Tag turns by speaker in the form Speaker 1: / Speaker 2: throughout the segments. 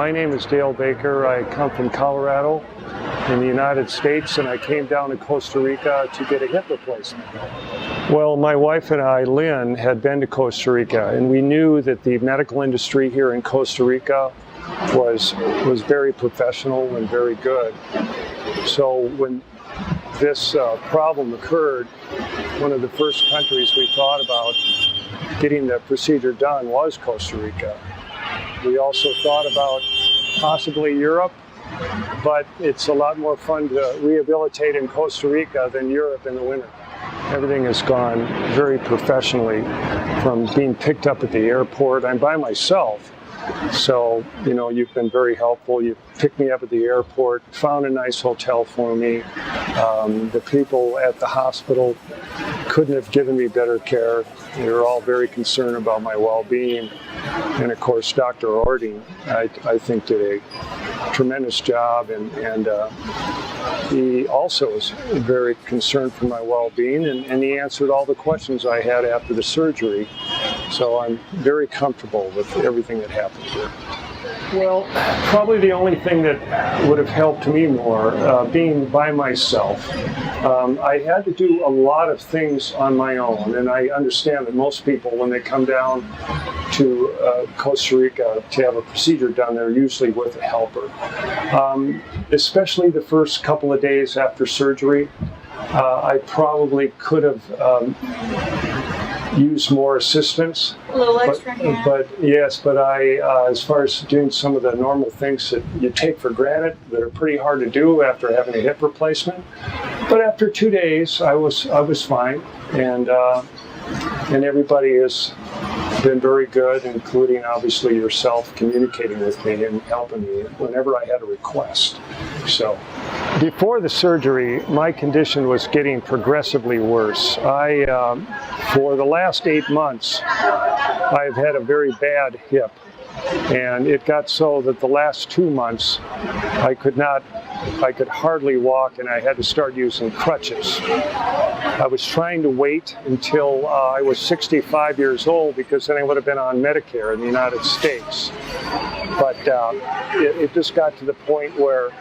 Speaker 1: My name is Dale Baker. I come from Colorado in the United States, and I came down to Costa Rica to get a hip replacement. Well, my wife and I, Lynn, had been to Costa Rica, and we knew that the medical industry here in Costa Rica was very professional and very good. So when this problem occurred, one of the first countries we thought about getting the procedure done was Costa Rica. We also thought about possibly Europe, but it's a lot more fun to rehabilitate in Costa Rica than Europe in the winter. Everything has gone very professionally, from being picked up at the airport. I'm by myself, so you've been very helpful. You picked me up at the airport, found a nice hotel for me. The people at the hospital couldn't have given me better care. They were all very concerned about my well-being. And of course, Dr. Ording, I think, did a tremendous job, and he also was very concerned for my well-being, and he answered all the questions I had after the surgery. So I'm very comfortable with everything that happened here. Well, probably the only thing that would have helped me more, being by myself. I had to do a lot of things on my own, and I understand that most people, when they come down to Costa Rica to have a procedure done, they're usually with a helper. Especially the first couple of days after surgery, I probably could have use more assistance.
Speaker 2: A little extra hand.
Speaker 1: But I, as far as doing some of the normal things that you take for granted that are pretty hard to do after having a hip replacement. But after 2 days, I was fine, and everybody has been very good, including obviously yourself, communicating with me and helping me whenever I had a request. So, before the surgery, my condition was getting progressively worse. For the last 8 months, I've had a very bad hip, and it got so that the last 2 months, I could hardly walk, and I had to start using crutches. I was trying to wait until I was 65 years old, because then I would have been on Medicare in the United States. But it just got to the point where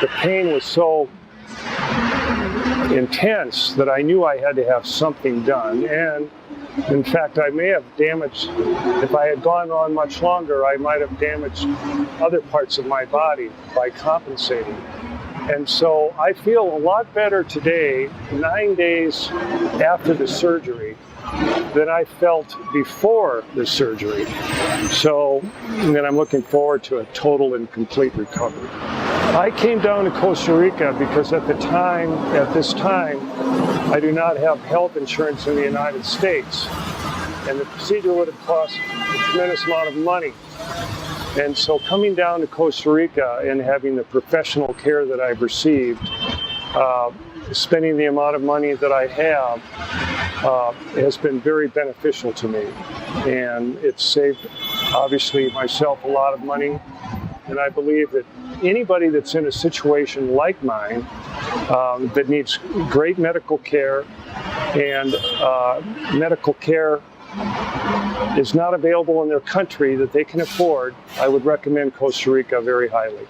Speaker 1: the pain was so intense that I knew I had to have something done. And in fact, I may have damaged, if I had gone on much longer, I might have damaged other parts of my body by compensating. And so I feel a lot better today, 9 days after the surgery, than I felt before the surgery. So then I'm looking forward to a total and complete recovery. I came down to Costa Rica because at this time, I do not have health insurance in the United States. And the procedure would have cost a tremendous amount of money. And so coming down to Costa Rica and having the professional care that I've received, spending the amount of money that I have, has been very beneficial to me. And it's saved, obviously, myself a lot of money. And I believe that anybody that's in a situation like mine, that needs great medical care, and medical care is not available in their country that they can afford, I would recommend Costa Rica very highly.